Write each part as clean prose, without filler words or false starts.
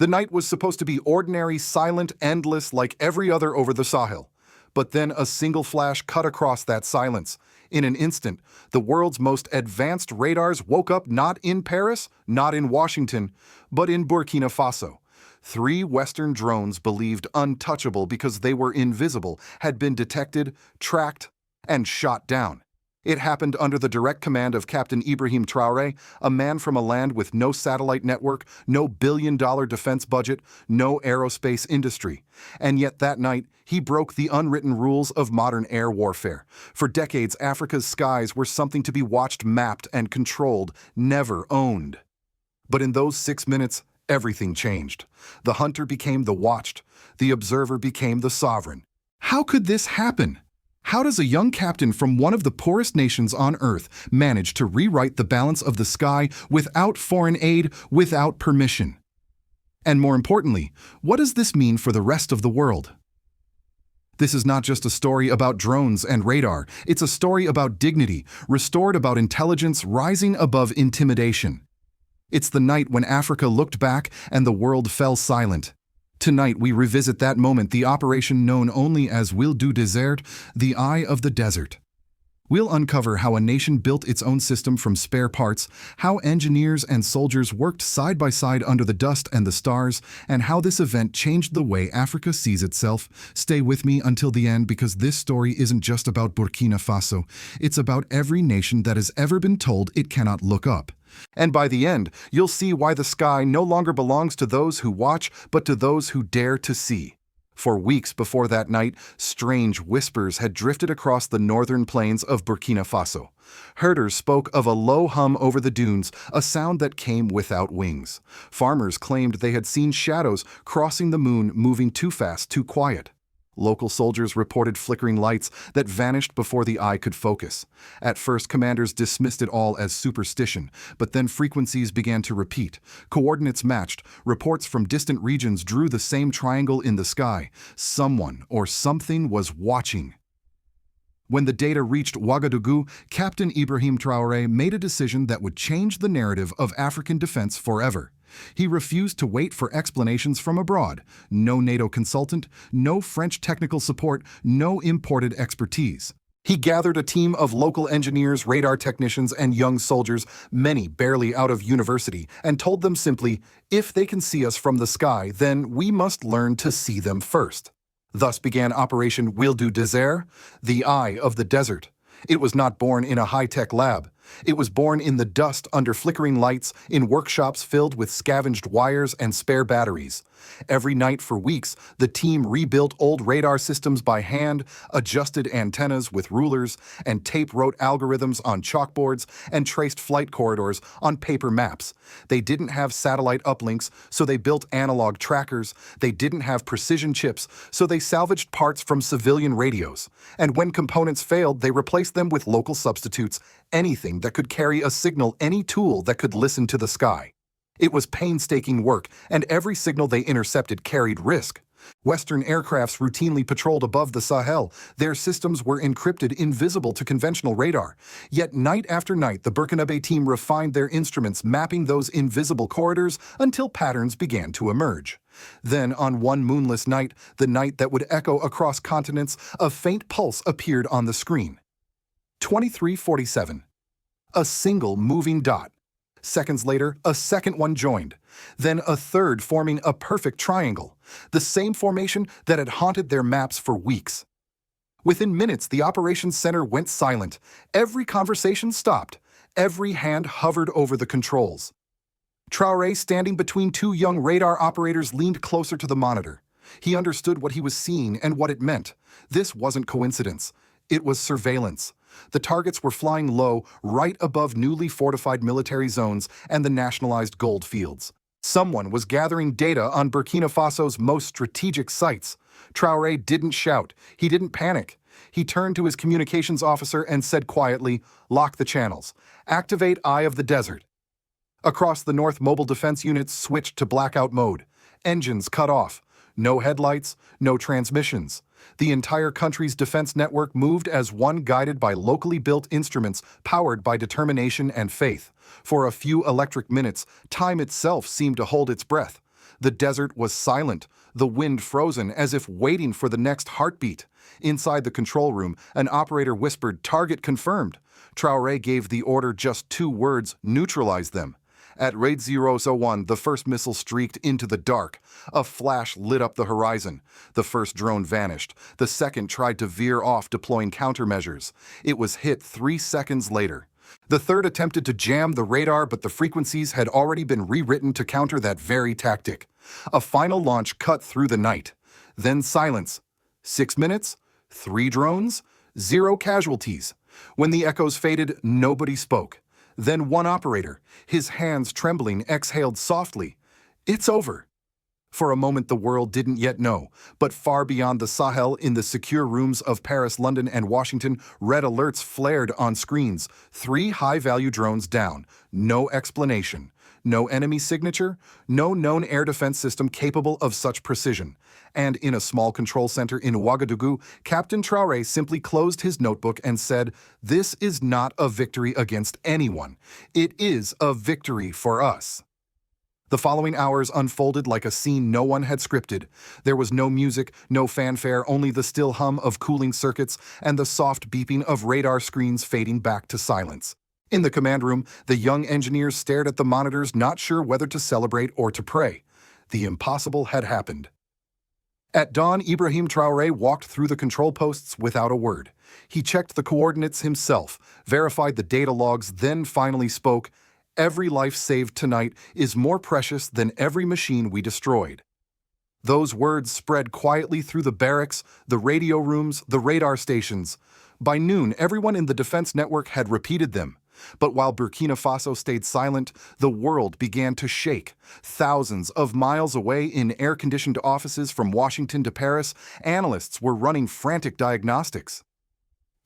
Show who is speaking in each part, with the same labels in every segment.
Speaker 1: The night was supposed to be ordinary, silent, endless, like every other over the Sahel. But then a single flash cut across that silence. In an instant, the world's most advanced radars woke up not in Paris, not in Washington, but in Burkina Faso. 3 Western drones believed untouchable because they were invisible had been detected, tracked, and shot down. It happened under the direct command of Captain Ibrahim Traoré, a man from a land with no satellite network, no billion-dollar defense budget, no aerospace industry. And yet that night, he broke the unwritten rules of modern air warfare. For decades, Africa's skies were something to be watched, mapped, and controlled, never owned. But in those 6 minutes, everything changed. The hunter became the watched. The observer became the sovereign. How could this happen? How does a young captain from one of the poorest nations on Earth manage to rewrite the balance of the sky without foreign aid, without permission? And more importantly, what does this mean for the rest of the world? This is not just a story about drones and radar. It's a story about dignity, restored about intelligence, rising above intimidation. It's the night when Africa looked back and the world fell silent. Tonight we revisit that moment, the operation known only as Œil du Désert, the Eye of the Desert. We'll uncover how a nation built its own system from spare parts, how engineers and soldiers worked side by side under the dust and the stars, and how this event changed the way Africa sees itself. Stay with me until the end, because this story isn't just about Burkina Faso. It's about every nation that has ever been told it cannot look up. And by the end, you'll see why the sky no longer belongs to those who watch, but to those who dare to see. For weeks before that night, strange whispers had drifted across the northern plains of Burkina Faso. Herders spoke of a low hum over the dunes, a sound that came without wings. Farmers claimed they had seen shadows crossing the moon, moving too fast, too quiet. Local soldiers reported flickering lights that vanished before the eye could focus. At first, commanders dismissed it all as superstition, but then frequencies began to repeat. Coordinates matched. Reports from distant regions drew the same triangle in the sky. Someone or something was watching. When the data reached Ouagadougou, Captain Ibrahim Traoré made a decision that would change the narrative of African defense forever. He refused to wait for explanations from abroad. No NATO consultant, no French technical support, no imported expertise. He gathered a team of local engineers, radar technicians, and young soldiers, many barely out of university, and told them simply, if they can see us from the sky, then we must learn to see them first. Thus began Operation Œil du Désert, the Eye of the Desert. It was not born in a high-tech lab. It was born in the dust under flickering lights, in workshops filled with scavenged wires and spare batteries. Every night for weeks, the team rebuilt old radar systems by hand, adjusted antennas with rulers, and tape-wrote algorithms on chalkboards, and traced flight corridors on paper maps. They didn't have satellite uplinks, so they built analog trackers. They didn't have precision chips, so they salvaged parts from civilian radios. And when components failed, they replaced them with local substitutes, anything that could carry a signal, any tool that could listen to the sky. It was painstaking work, and every signal they intercepted carried risk. Western aircrafts routinely patrolled above the Sahel. Their systems were encrypted, invisible to conventional radar. Yet night after night, the Burkinabe team refined their instruments, mapping those invisible corridors until patterns began to emerge. Then, on one moonless night, the night that would echo across continents, a faint pulse appeared on the screen. 2347. A single moving dot. Seconds later, a second one joined. Then a third, forming a perfect triangle. The same formation that had haunted their maps for weeks. Within minutes, the operations center went silent. Every conversation stopped. Every hand hovered over the controls. Traoré, standing between 2 young radar operators, leaned closer to the monitor. He understood what he was seeing and what it meant. This wasn't coincidence. It was surveillance. The targets were flying low, right above newly fortified military zones and the nationalized gold fields. Someone was gathering data on Burkina Faso's most strategic sites. Traoré didn't shout. He didn't panic. He turned to his communications officer and said quietly, "Lock the channels. Activate Eye of the Desert." Across the north, mobile defense units switched to blackout mode. Engines cut off. No headlights, no transmissions. The entire country's defense network moved as one, guided by locally built instruments powered by determination and faith. For a few electric minutes, time itself seemed to hold its breath. The desert was silent, the wind frozen as if waiting for the next heartbeat. Inside the control room, an operator whispered, "Target confirmed." Traore gave the order, just 2 words, "Neutralize them." At rate 001, the first missile streaked into the dark. A flash lit up the horizon. The first drone vanished. The second tried to veer off, deploying countermeasures. It was hit 3 seconds later. The third attempted to jam the radar, but the frequencies had already been rewritten to counter that very tactic. A final launch cut through the night. Then silence. 6 minutes, 3 drones, 0 casualties. When the echoes faded, nobody spoke. Then one operator, his hands trembling, exhaled softly, "It's over." For a moment the world didn't yet know, but far beyond the Sahel, in the secure rooms of Paris, London, and Washington, red alerts flared on screens. 3 high-value drones down. No explanation. No enemy signature. No known air defense system capable of such precision. And in a small control center in Ouagadougou, Captain Traoré simply closed his notebook and said, "This is not a victory against anyone. It is a victory for us." The following hours unfolded like a scene no one had scripted. There was no music, no fanfare, only the still hum of cooling circuits and the soft beeping of radar screens fading back to silence. In the command room, the young engineers stared at the monitors, not sure whether to celebrate or to pray. The impossible had happened. At dawn, Ibrahim Traoré walked through the control posts without a word. He checked the coordinates himself, verified the data logs, then finally spoke, "Every life saved tonight is more precious than every machine we destroyed." Those words spread quietly through the barracks, the radio rooms, the radar stations. By noon, everyone in the defense network had repeated them. But while Burkina Faso stayed silent, the world began to shake. Thousands of miles away, in air-conditioned offices from Washington to Paris, analysts were running frantic diagnostics.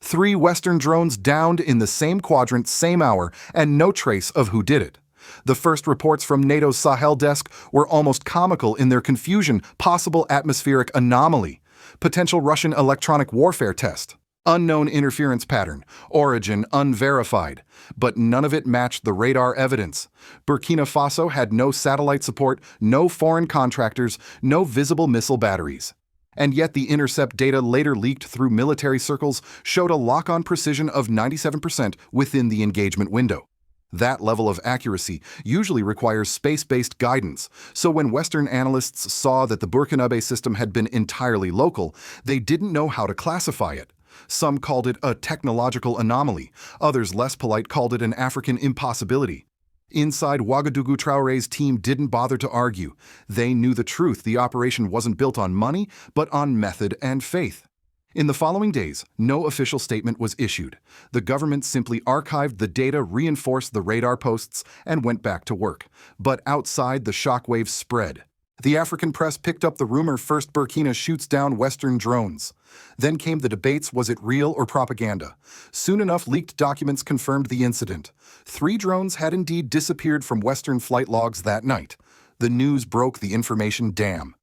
Speaker 1: 3 Western drones downed in the same quadrant, same hour, and no trace of who did it. The first reports from NATO's Sahel desk were almost comical in their confusion. Possible atmospheric anomaly, potential Russian electronic warfare test, unknown interference pattern, origin unverified. But none of it matched the radar evidence. Burkina Faso had no satellite support, no foreign contractors, no visible missile batteries. And yet the intercept data later leaked through military circles showed a lock-on precision of 97% within the engagement window. That level of accuracy usually requires space-based guidance, so when Western analysts saw that the Burkinabe system had been entirely local, they didn't know how to classify it. Some called it a technological anomaly, others less polite called it an African impossibility. Inside Ouagadougou, Traoré's team didn't bother to argue. They knew the truth. The operation wasn't built on money, but on method and faith. In the following days, no official statement was issued. The government simply archived the data, reinforced the radar posts, and went back to work. But outside, the shockwaves spread. The African press picked up the rumor, first Burkina shoots down Western drones. Then came the debates, was it real or propaganda? Soon enough, leaked documents confirmed the incident. 3 drones had indeed disappeared from Western flight logs that night. The news broke the information dam.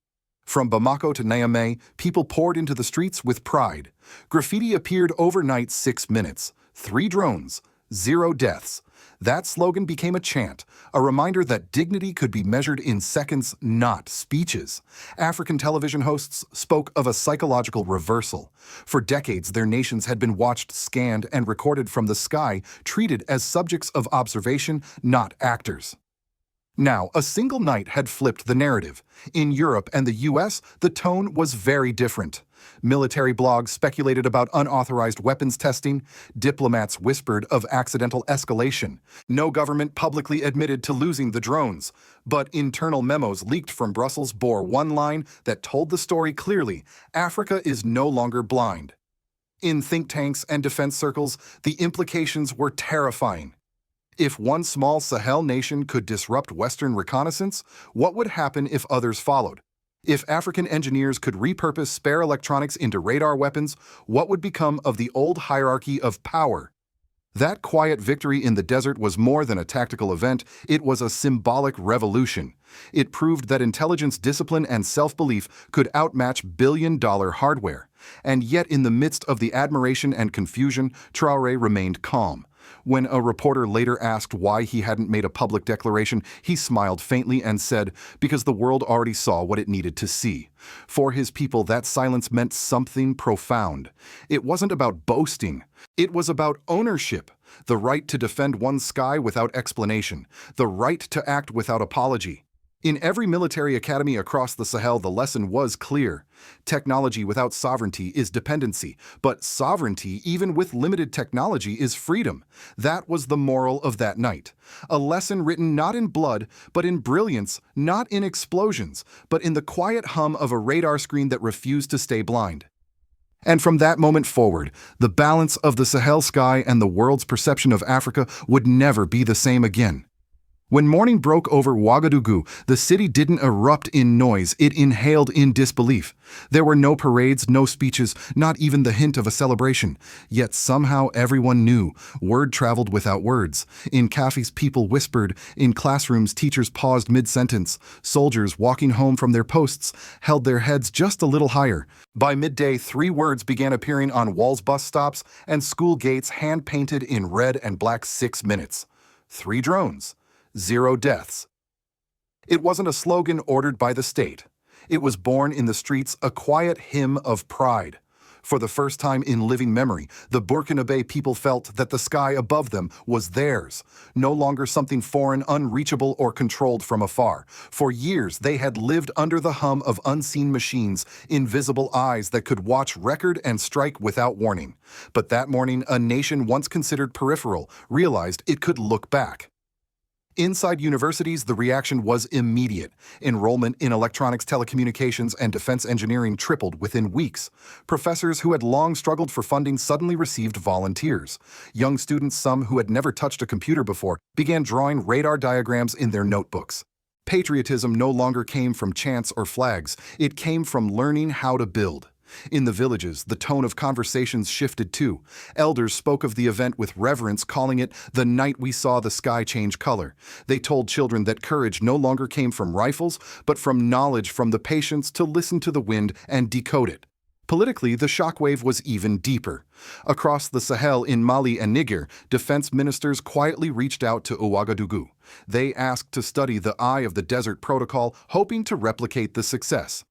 Speaker 1: From Bamako to Niamey, people poured into the streets with pride. Graffiti appeared overnight, 6 minutes. 3 drones, 0 deaths. That slogan became a chant, a reminder that dignity could be measured in seconds, not speeches. African television hosts spoke of a psychological reversal. For decades, their nations had been watched, scanned, and recorded from the sky, treated as subjects of observation, not actors. Now, a single night had flipped the narrative. In Europe and the US, the tone was very different. Military blogs speculated about unauthorized weapons testing. Diplomats whispered of accidental escalation. No government publicly admitted to losing the drones. But internal memos leaked from Brussels bore one line that told the story clearly: Africa is no longer blind. In think tanks and defense circles, the implications were terrifying. If one small Sahel nation could disrupt Western reconnaissance, what would happen if others followed? If African engineers could repurpose spare electronics into radar weapons, what would become of the old hierarchy of power? That quiet victory in the desert was more than a tactical event, it was a symbolic revolution. It proved that intelligence, discipline, and self-belief could outmatch billion-dollar hardware. And yet, in the midst of the admiration and confusion, Traoré remained calm. When a reporter later asked why he hadn't made a public declaration, he smiled faintly and said, because the world already saw what it needed to see. For his people, that silence meant something profound. It wasn't about boasting. It was about ownership. The right to defend one's sky without explanation. The right to act without apology. In every military academy across the Sahel, the lesson was clear. Technology without sovereignty is dependency, but sovereignty, even with limited technology, is freedom. That was the moral of that night. A lesson written not in blood, but in brilliance, not in explosions, but in the quiet hum of a radar screen that refused to stay blind. And from that moment forward, the balance of the Sahel sky and the world's perception of Africa would never be the same again. When morning broke over Ouagadougou, the city didn't erupt in noise, it inhaled in disbelief. There were no parades, no speeches, not even the hint of a celebration. Yet somehow everyone knew. Word traveled without words. In cafes, people whispered. In classrooms, teachers paused mid-sentence. Soldiers, walking home from their posts, held their heads just a little higher. By midday, 3 words began appearing on walls, bus stops, and school gates, hand-painted in red and black. 6 minutes. 3 drones. 0 deaths. It wasn't a slogan ordered by the state. It was born in the streets, a quiet hymn of pride. For the first time in living memory, the Burkina Faso people felt that the sky above them was theirs, no longer something foreign, unreachable, or controlled from afar. For years, they had lived under the hum of unseen machines, invisible eyes that could watch, record, and strike without warning. But that morning, a nation once considered peripheral realized it could look back. Inside universities, the reaction was immediate. Enrollment in electronics, telecommunications, and defense engineering tripled within weeks. Professors who had long struggled for funding suddenly received volunteers. Young students, some who had never touched a computer before, began drawing radar diagrams in their notebooks. Patriotism no longer came from chants or flags. It came from learning how to build. In the villages, the tone of conversations shifted too. Elders spoke of the event with reverence, calling it the night we saw the sky change color. They told children that courage no longer came from rifles, but from knowledge, from the patience to listen to the wind and decode it. Politically, the shockwave was even deeper. Across the Sahel in Mali and Niger, defense ministers quietly reached out to Ouagadougou. They asked to study the Eye of the Desert protocol, hoping to replicate the success.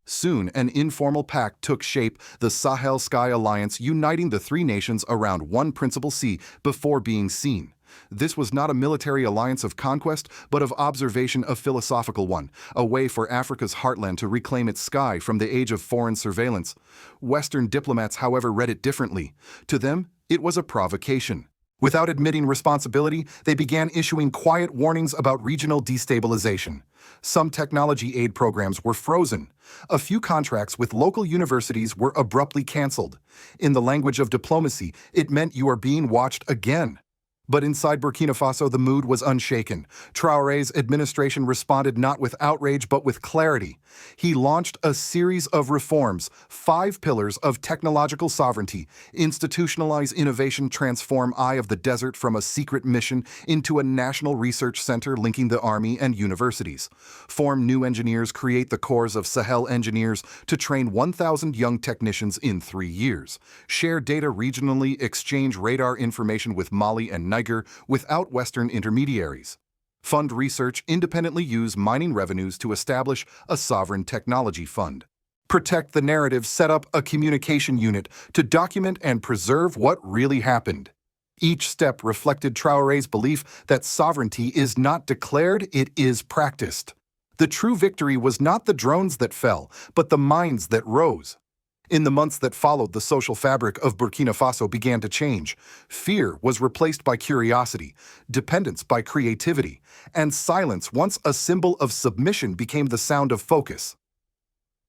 Speaker 1: Soon, an informal pact took shape, the Sahel Sky Alliance, uniting the 3 nations around one principal sea before being seen. This was not a military alliance of conquest, but of observation, a philosophical one, a way for Africa's heartland to reclaim its sky from the age of foreign surveillance. Western diplomats, however, read it differently. To them, it was a provocation. Without admitting responsibility, they began issuing quiet warnings about regional destabilization. Some technology aid programs were frozen. A few contracts with local universities were abruptly canceled. In the language of diplomacy, it meant you are being watched again. But inside Burkina Faso, the mood was unshaken. Traoré's administration responded not with outrage, but with clarity. He launched a series of reforms, 5 pillars of technological sovereignty: institutionalize innovation, transform Eye of the Desert from a secret mission into a national research center linking the army and universities; form new engineers, create the corps of Sahel engineers to train 1,000 young technicians in 3 years; share data regionally, exchange radar information with Mali and Niger without Western intermediaries; fund research, independently use mining revenues to establish a sovereign technology fund; protect the narrative, set up a communication unit to document and preserve what really happened. Each step reflected Traoré's belief that sovereignty is not declared, it is practiced. The true victory was not the drones that fell, but the minds that rose. In the months that followed, the social fabric of Burkina Faso began to change. Fear was replaced by curiosity, dependence by creativity, and silence, once a symbol of submission, became the sound of focus.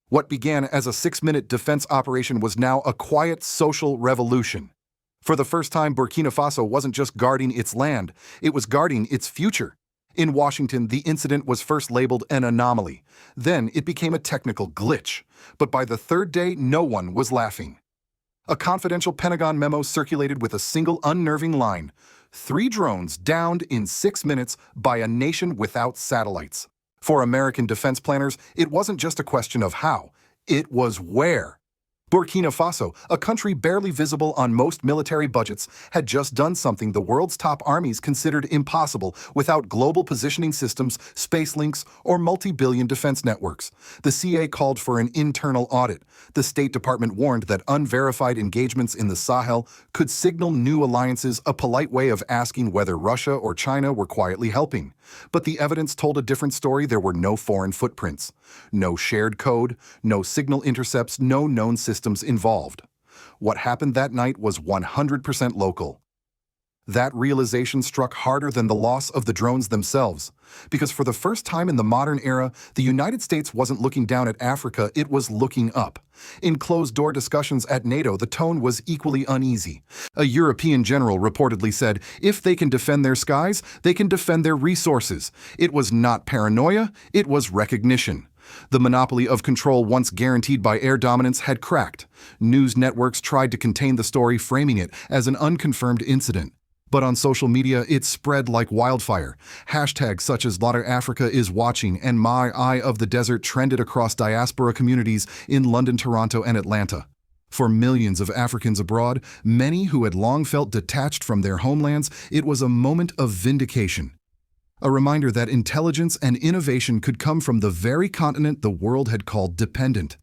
Speaker 1: What began as a 6-minute defense operation was now a quiet social revolution. For the first time, Burkina Faso wasn't just guarding its land, it was guarding its future. In Washington, the incident was first labeled an anomaly. Then it became a technical glitch. But by the 3rd day, no one was laughing. A confidential Pentagon memo circulated with a single unnerving line: 3 drones downed in 6 minutes by a nation without satellites. For American defense planners, it wasn't just a question of how, it was where. Burkina Faso, a country barely visible on most military budgets, had just done something the world's top armies considered impossible without global positioning systems, space links, or multi-billion defense networks. The CA called for an internal audit. The State Department warned that unverified engagements in the Sahel could signal new alliances, a polite way of asking whether Russia or China were quietly helping. But the evidence told a different story. There were no foreign footprints, no shared code, no signal intercepts, no known systems involved. What happened that night was 100% local. That realization struck harder than the loss of the drones themselves, because for the first time in the modern era, the United States wasn't looking down at Africa, it was looking up. In closed-door discussions at NATO, the tone was equally uneasy. A European general reportedly said, if they can defend their skies, they can defend their resources. It was not paranoia, it was recognition. The monopoly of control once guaranteed by air dominance had cracked. News networks tried to contain the story, framing it as an unconfirmed incident. But on social media, it spread like wildfire. Hashtags such as Laughter Africa is watching and My Eye of the Desert trended across diaspora communities in London, Toronto, and Atlanta. For millions of Africans abroad, many who had long felt detached from their homelands, it was a moment of vindication. A reminder that intelligence and innovation could come from the very continent the world had called dependent.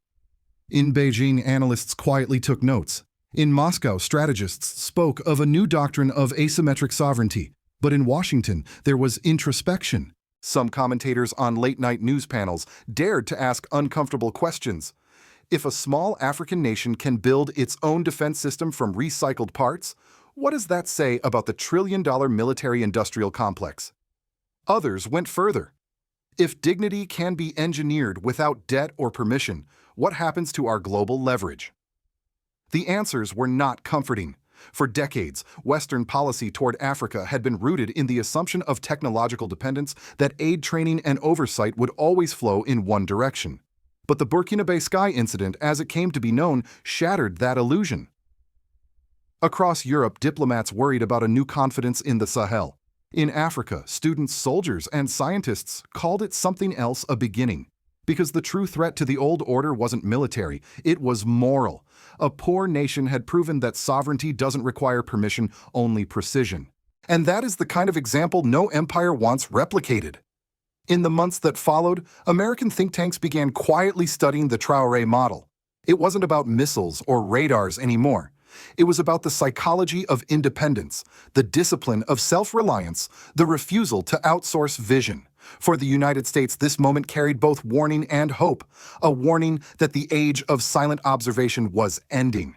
Speaker 1: In Beijing, analysts quietly took notes. In Moscow, strategists spoke of a new doctrine of asymmetric sovereignty. But in Washington, there was introspection. Some commentators on late-night news panels dared to ask uncomfortable questions. If a small African nation can build its own defense system from recycled parts, what does that say about the trillion-dollar military-industrial complex? Others went further. If dignity can be engineered without debt or permission, what happens to our global leverage? The answers were not comforting. For decades, Western policy toward Africa had been rooted in the assumption of technological dependence, that aid, training, and oversight would always flow in one direction. But the Burkina Faso Sky incident, as it came to be known, shattered that illusion. Across Europe, diplomats worried about a new confidence in the Sahel. In Africa, students, soldiers, and scientists called it something else, a beginning. Because the true threat to the old order wasn't military, it was moral. A poor nation had proven that sovereignty doesn't require permission, only precision. And that is the kind of example no empire wants replicated. In the months that followed, American think tanks began quietly studying the Traore model. It wasn't about missiles or radars anymore. It was about the psychology of independence, the discipline of self-reliance, the refusal to outsource vision. For the United States, this moment carried both warning and hope, a warning that the age of silent observation was ending,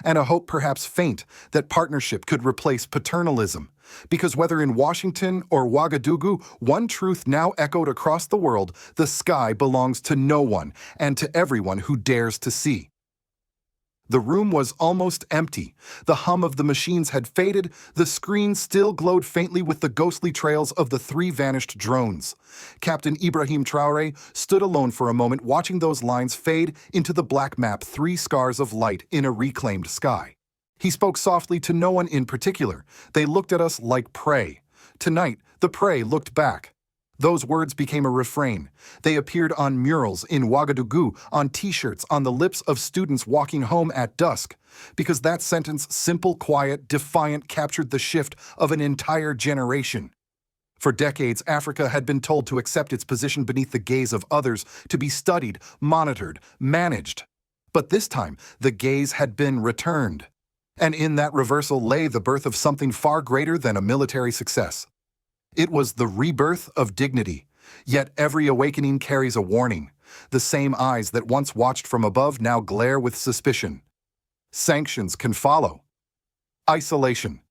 Speaker 1: and a hope, perhaps faint, that partnership could replace paternalism. Because whether in Washington or Ouagadougou, one truth now echoed across the world: the sky belongs to no one and to everyone who dares to see. The room was almost empty. The hum of the machines had faded. The screen still glowed faintly with the ghostly trails of the 3 vanished drones. Captain Ibrahim Traoré stood alone for a moment, watching those lines fade into the black map, 3 scars of light in a reclaimed sky. He spoke softly to no one in particular. They looked at us like prey. Tonight, the prey looked back. Those words became a refrain. They appeared on murals in Ouagadougou, on T-shirts, on the lips of students walking home at dusk. Because that sentence, simple, quiet, defiant, captured the shift of an entire generation. For decades, Africa had been told to accept its position beneath the gaze of others, to be studied, monitored, managed. But this time, the gaze had been returned. And in that reversal lay the birth of something far greater than a military success. It was the rebirth of dignity. Yet every awakening carries a warning. The same eyes that once watched from above now glare with suspicion. Sanctions can follow. Isolation.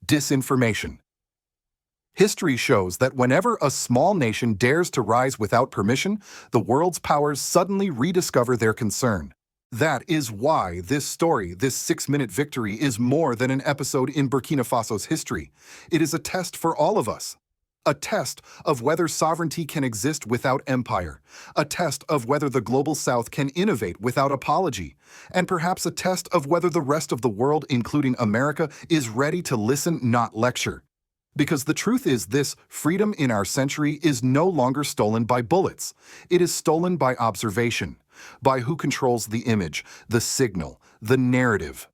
Speaker 1: Disinformation. History shows that whenever a small nation dares to rise without permission, the world's powers suddenly rediscover their concern. That is why this story, this 6-minute victory, is more than an episode in Burkina Faso's history. It is a test for all of us. A test of whether sovereignty can exist without empire. A test of whether the global South can innovate without apology. And perhaps a test of whether the rest of the world, including America, is ready to listen, not lecture. Because the truth is this: freedom in our century is no longer stolen by bullets. It is stolen by observation. by who controls the image, the signal, the narrative.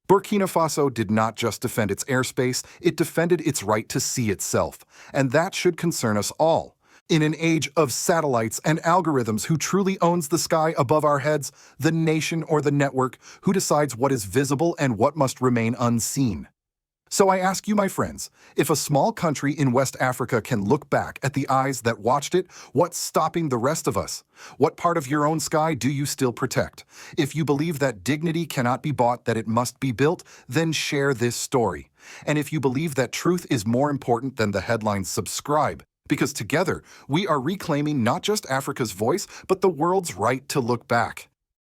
Speaker 1: Burkina Faso did not just defend its airspace, it defended its right to see itself, and that should concern us all. In an age of satellites and algorithms, who truly owns the sky above our heads, the nation or the network, who decides what is visible and what must remain unseen? So I ask you, my friends, if a small country in West Africa can look back at the eyes that watched it, what's stopping the rest of us? What part of your own sky do you still protect? If you believe that dignity cannot be bought, that it must be built, then share this story. And if you believe that truth is more important than the headlines, subscribe. Because together, we are reclaiming not just Africa's voice, but the world's right to look back.